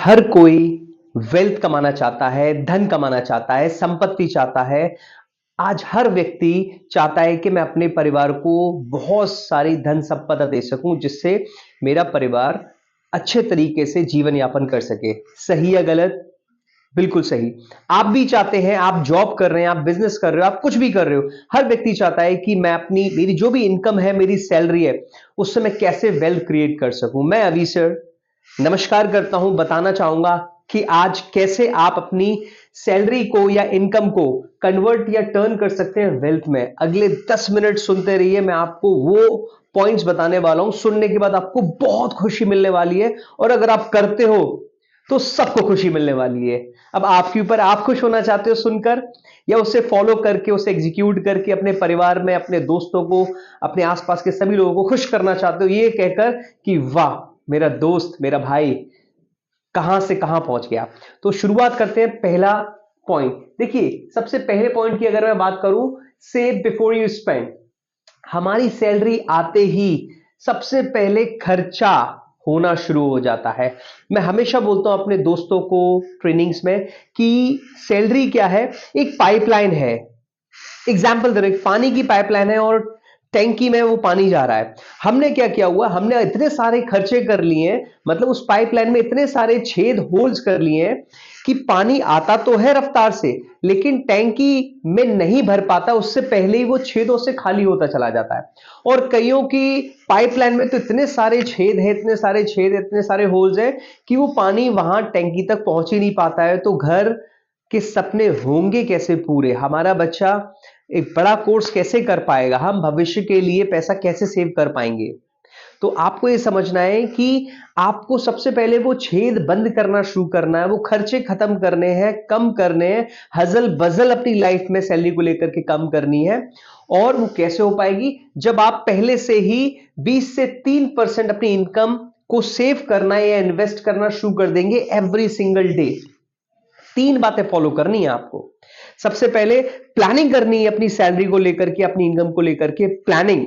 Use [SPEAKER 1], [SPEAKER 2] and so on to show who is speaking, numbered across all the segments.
[SPEAKER 1] हर कोई वेल्थ कमाना चाहता है, धन कमाना चाहता है, संपत्ति चाहता है। आज हर व्यक्ति चाहता है कि मैं अपने परिवार को बहुत सारी धन संपदा दे सकूं, जिससे मेरा परिवार अच्छे तरीके से जीवन यापन कर सके। सही या गलत? बिल्कुल सही। आप भी चाहते हैं, आप जॉब कर रहे हैं, आप बिजनेस कर रहे हो, आप कुछ भी कर रहे हो। हर व्यक्ति चाहता है कि मैं अपनी मेरी जो भी इनकम है, मेरी सैलरी है, उससे मैं कैसे वेल्थ क्रिएट कर सकूं। मैं अभी सर नमस्कार करता हूं, बताना चाहूंगा कि आज कैसे आप अपनी सैलरी को या इनकम को कन्वर्ट या टर्न कर सकते हैं वेल्थ में। अगले 10 मिनट सुनते रहिए, मैं आपको वो पॉइंट्स बताने वाला हूं। सुनने के बाद आपको बहुत खुशी मिलने वाली है, और अगर आप करते हो तो सबको खुशी मिलने वाली है। अब आपके ऊपर, आप खुश होना चाहते हो सुनकर, या उसे फॉलो करके, उसे एग्जीक्यूट करके अपने परिवार में, अपने दोस्तों को, अपने आसपास के सभी लोगों को खुश करना चाहते हो, ये कहकर कि वाह, मेरा दोस्त, मेरा भाई कहां से कहां पहुंच गया। तो शुरुआत करते हैं। पहला पॉइंट देखिए, सबसे पहले पॉइंट की अगर मैं बात करूं, सेव बिफोर यू स्पेंड। हमारी सैलरी आते ही सबसे पहले खर्चा होना शुरू हो जाता है। मैं हमेशा बोलता हूं अपने दोस्तों को ट्रेनिंग्स में कि सैलरी क्या है, एक पाइपलाइन है। एग्जाम्पल दे रहे, पानी की पाइपलाइन है और टैंकी में वो पानी जा रहा है। हमने क्या किया हुआ, हमने इतने सारे खर्चे कर लिए हैं, मतलब उस पाइपलाइन में इतने सारे छेद, होल्स कर लिए हैं कि पानी आता तो है रफ्तार से, लेकिन टैंकी में नहीं भर पाता, उससे पहले ही वो छेदों से खाली होता चला जाता है। और कईयों की पाइपलाइन में तो इतने सारे छेद हैं, इतने सारे छेद, इतने सारे होल्स हैं कि वो पानी वहां टैंकी तक पहुंच ही नहीं पाता है। तो घर के सपने होंगे कैसे पूरे? हमारा बच्चा एक बड़ा कोर्स कैसे कर पाएगा? हम भविष्य के लिए पैसा कैसे सेव कर पाएंगे? तो आपको ये समझना है कि आपको सबसे पहले वो छेद बंद करना शुरू करना है, वो खर्चे खत्म करने हैं, कम करने हैं, हजल बजल अपनी लाइफ में सैलरी को लेकर के कम करनी है। और वो कैसे हो पाएगी? जब आप पहले से ही 20 से 3% अपनी इनकम को सेव करना या इन्वेस्ट करना शुरू कर देंगे एवरी सिंगल डे। 3 बातें फॉलो करनी है आपको। सबसे पहले प्लानिंग करनी है अपनी सैलरी को लेकर के, अपनी इनकम को लेकर के। प्लानिंग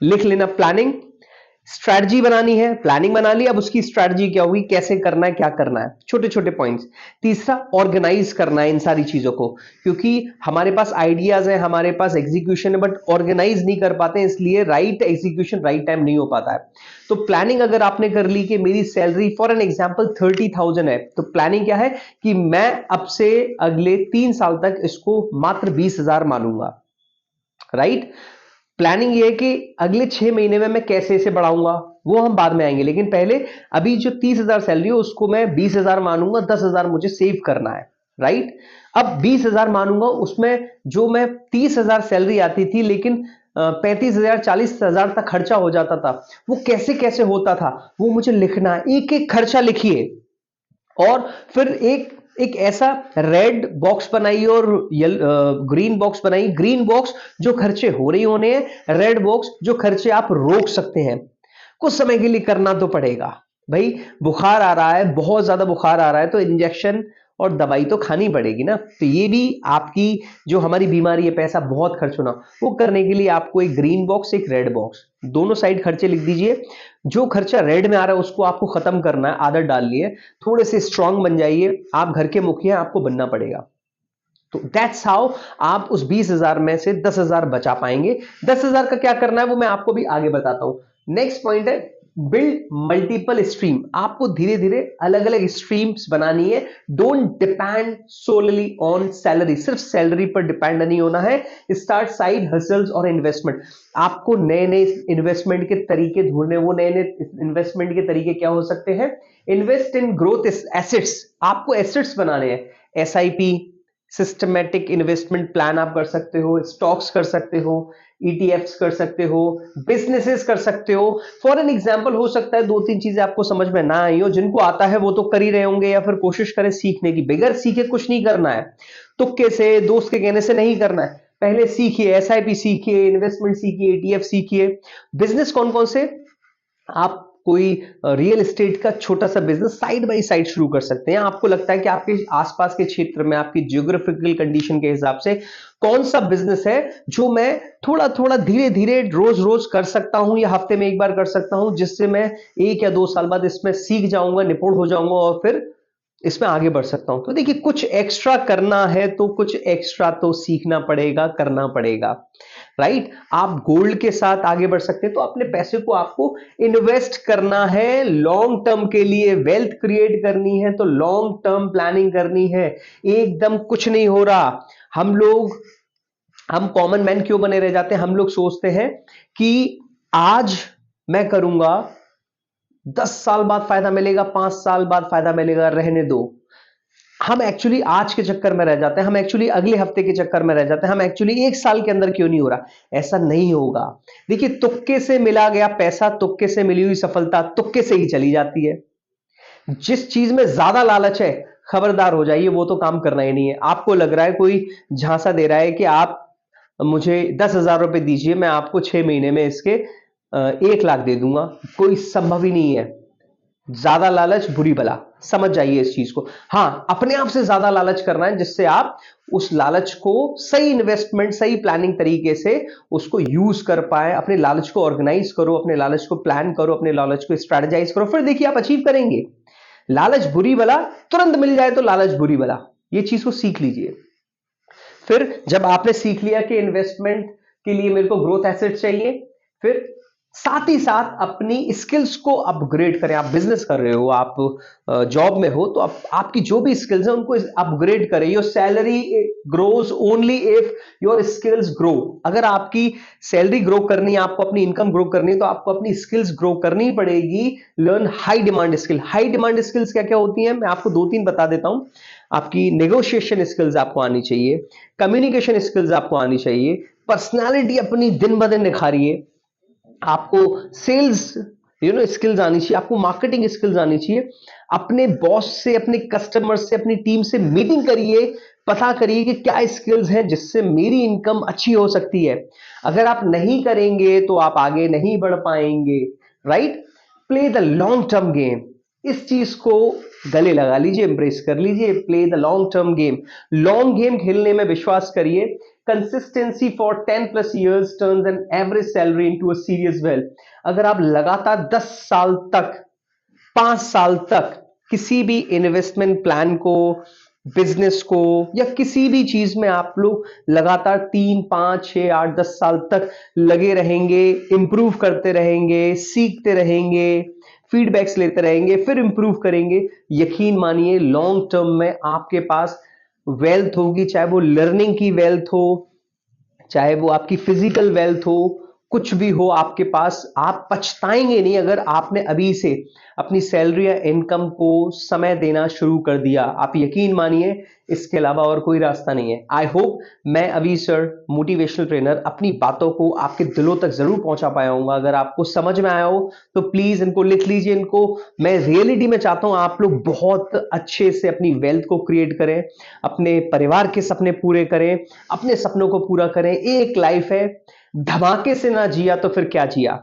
[SPEAKER 1] लिख लेना, प्लानिंग। स्ट्रैटेजी बनानी है, प्लानिंग बना ली, अब उसकी स्ट्रैटेजी क्या होगी, कैसे करना है, क्या करना है, छोटे छोटे पॉइंट्स। तीसरा, ऑर्गेनाइज करना है इन सारी चीजों को, क्योंकि हमारे पास आइडियाज है, हमारे पास एग्जीक्यूशन है, बट ऑर्गेनाइज नहीं कर पाते, इसलिए राइट एग्जीक्यूशन राइट टाइम नहीं हो पाता है। तो प्लानिंग अगर आपने कर ली कि मेरी सैलरी फॉर एन एग्जाम्पल 30,000 है, तो प्लानिंग क्या है कि मैं अब से अगले 3 साल तक इसको मात्र 20,000 मानूंगा। राइट? प्लानिंग ये है कि अगले 6 महीने में मैं कैसे इसे बढ़ाऊंगा, वो हम बाद में आएंगे, लेकिन पहले अभी जो 30,000 सैलरी है उसको मैं 20,000 मानूंगा, 10,000 मुझे सेव करना है। राइट? अब 20,000 मानूंगा, उसमें जो मैं 30,000 सैलरी आती थी, लेकिन 35,000 40,000 तक खर्चा हो जाता था, वो कैसे कैसे होता था, वो मुझे लिखना है। एक एक खर्चा लिखिए, और फिर एक एक ऐसा रेड बॉक्स बनाइए और ग्रीन बॉक्स बनाइए। ग्रीन बॉक्स जो खर्चे हो रही होने हैं, रेड बॉक्स जो खर्चे आप रोक सकते हैं। कुछ समय के लिए करना तो पड़ेगा भाई। बुखार आ रहा है, बहुत ज्यादा बुखार आ रहा है, तो इंजेक्शन और दवाई तो खानी पड़ेगी ना। तो ये भी आपकी जो हमारी बीमारी है, पैसा बहुत खर्च होना, वो करने के लिए आपको एक ग्रीन बॉक्स, एक रेड बॉक्स, दोनों साइड खर्चे लिख दीजिए। जो खर्चा रेड में आ रहा है उसको आपको खत्म करना है, आदत डाल ली है। थोड़े से स्ट्रांग बन जाइए, आप घर के मुखिया, आपको बनना पड़ेगा। तो दैट्स हाउ आप उस 20,000 में से 10,000 बचा पाएंगे। 10,000 का क्या करना है वो मैं आपको भी आगे बताता हूं। नेक्स्ट पॉइंट है, बिल्ड मल्टीपल स्ट्रीम। आपको धीरे धीरे अलग अलग स्ट्रीम्स बनानी है। Don't depend solely on salary, सिर्फ सैलरी पर डिपेंड नहीं होना है। स्टार्ट साइड हसल्स और इन्वेस्टमेंट। आपको नए नए इन्वेस्टमेंट के तरीके ढूंढने। वो नए नए इन्वेस्टमेंट के तरीके क्या हो सकते हैं? Invest in growth assets. आपको एसेट्स बनाने हैं। एसआईपी, सिस्टमैटिक इन्वेस्टमेंट प्लान आप कर सकते हो, स्टॉक्स कर सकते हो, ईटीएफ्स कर सकते हो, बिजनेसेस कर सकते हो। फॉर एन एग्जांपल हो सकता है 2-3 चीजें आपको समझ में ना आई हो, जिनको आता है वो तो कर ही रहे होंगे, या फिर कोशिश करें सीखने की। बगैर सीखे कुछ नहीं करना है, तुक्के से, दोस्त के कहने से नहीं करना है। पहले सीखिए, एसआईपी सीखिए, इन्वेस्टमेंट सीखिए, ईटीएफ सीखिए। बिजनेस कौन कौन से? आप कोई रियल एस्टेट का छोटा सा बिजनेस साइड बाय साइड शुरू कर सकते हैं। आपको लगता है कि आपके आसपास के क्षेत्र में, आपकी जियोग्राफिकल कंडीशन के हिसाब से कौन सा बिजनेस है जो मैं थोड़ा थोड़ा धीरे धीरे रोज रोज कर सकता हूं, या हफ्ते में एक बार कर सकता हूं, जिससे मैं 1 या 2 साल बाद इसमें सीख जाऊंगा, निपुण हो जाऊंगा, और फिर इसमें आगे बढ़ सकता हूं। तो देखिए, कुछ एक्स्ट्रा करना है तो कुछ एक्स्ट्रा तो सीखना पड़ेगा, करना पड़ेगा, राइट। आप गोल्ड के साथ आगे बढ़ सकते हैं, तो अपने पैसे को आपको इन्वेस्ट करना है लॉन्ग टर्म के लिए। वेल्थ क्रिएट करनी है तो लॉन्ग टर्म प्लानिंग करनी है। एकदम कुछ नहीं हो रहा। हम कॉमन मैन क्यों बने रह जाते हैं? हम लोग सोचते हैं कि आज मैं करूंगा, 10 साल बाद फायदा मिलेगा, 5 साल बाद फायदा मिलेगा, रहने दो। हम एक्चुअली आज के चक्कर में रह जाते हैं, हम एक्चुअली अगले हफ्ते के चक्कर में रह जाते हैं, हम एक्चुअली 1 साल के अंदर क्यों नहीं हो रहा? ऐसा नहीं होगा। देखिए, तुक्के से मिला गया पैसा, तुक्के से मिली हुई सफलता तुक्के से ही चली जाती है। जिस चीज में ज्यादा लालच है, खबरदार हो जाइए, वो तो काम करना ही नहीं है। आपको लग रहा है कोई झांसा दे रहा है कि आप मुझे 10,000 रुपए दीजिए, मैं आपको 6 महीने में इसके 1 लाख दे दूंगा, कोई संभव ही नहीं है। ज्यादा लालच बुरी बला, समझ जाइए इस चीज को। हां, अपने आप से ज्यादा लालच करना है, जिससे आप उस लालच को सही इन्वेस्टमेंट, सही प्लानिंग तरीके से उसको यूज कर पाए। अपने लालच को ऑर्गेनाइज करो, अपने लालच को प्लान करो, अपने लालच को स्ट्रेटेजाइज करो, फिर देखिए आप अचीव करेंगे। लालच बुरी बला, तुरंत मिल जाए तो लालच बुरी बला, ये चीज को सीख लीजिए। फिर जब आपने सीख लिया कि इन्वेस्टमेंट के लिए मेरे को ग्रोथ एसेट चाहिए, फिर साथ ही साथ अपनी स्किल्स को अपग्रेड करें। आप बिजनेस कर रहे हो, आप जॉब में हो, तो आपकी जो भी स्किल्स हैं उनको अपग्रेड करें। Your salary grows only if your skills grow. अगर आपकी सैलरी ग्रो करनी है, आपको अपनी इनकम ग्रो करनी है, तो आपको अपनी स्किल्स ग्रो करनी पड़ेगी। Learn high demand skill. High demand skills क्या क्या होती हैं, मैं आपको 2-3 बता देता हूं। आपकी नेगोशिएशन स्किल्स आपको आनी चाहिए, कम्युनिकेशन स्किल्स आपको आनी चाहिए, पर्सनालिटी अपनी दिन ब दिन निखारिए, आपको सेल्स स्किल्स आनी चाहिए, आपको मार्केटिंग स्किल्स आनी चाहिए। अपने बॉस से, अपने कस्टमर से, अपनी टीम से मीटिंग करिए, पता करिए कि क्या स्किल्स हैं जिससे मेरी इनकम अच्छी हो सकती है। अगर आप नहीं करेंगे तो आप आगे नहीं बढ़ पाएंगे, right. Play the long term game. इस चीज को गले लगा लीजिए, एम्ब्रेस कर लीजिए। Play the long term game. Long game खेलने में विश्वास करिए। Consistency for 10+ years turns an average salary into a serious wealth। अगर आप लगातार 10 साल तक, 5 साल तक किसी भी इन्वेस्टमेंट प्लान को, बिजनेस को, या किसी भी चीज में आप लोग लगातार 3, 5, 6, 8, 10 साल तक लगे रहेंगे, इंप्रूव करते रहेंगे, सीखते रहेंगे, फीडबैक्स लेते रहेंगे, फिर इंप्रूव करेंगे, यकीन मानिए लॉन्ग टर्म में आपके पास वेल्थ होगी। चाहे वो लर्निंग की वेल्थ हो, चाहे वो आपकी फिजिकल वेल्थ हो, कुछ भी हो आपके पास, आप पछताएंगे नहीं अगर आपने अभी से अपनी सैलरी या इनकम को समय देना शुरू कर दिया। आप यकीन मानिए, इसके अलावा और कोई रास्ता नहीं है। आई होप मैं अभी सर, मोटिवेशनल ट्रेनर, अपनी बातों को आपके दिलों तक जरूर पहुंचा पाया हूँ। अगर आपको समझ में आया हो तो प्लीज इनको लिख लीजिए। इनको मैं रियलिटी में चाहता हूं आप लोग बहुत अच्छे से अपनी वेल्थ को क्रिएट करें, अपने परिवार के सपने पूरे करें, अपने सपनों को पूरा करें। एक लाइफ है, धमाके से ना जिया तो फिर क्या जिया?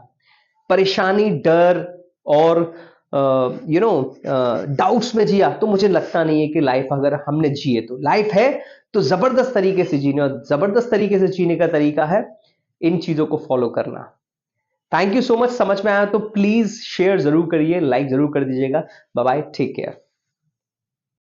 [SPEAKER 1] परेशानी, डर और डाउट्स में जिया तो मुझे लगता नहीं है कि लाइफ, अगर हमने जिए तो लाइफ है तो जबरदस्त तरीके से जीने, और जबरदस्त तरीके से जीने का तरीका है इन चीजों को फॉलो करना। Thank you so much. समझ में आया तो प्लीज शेयर जरूर करिए, लाइक जरूर कर दीजिएगा। Bye bye, take care.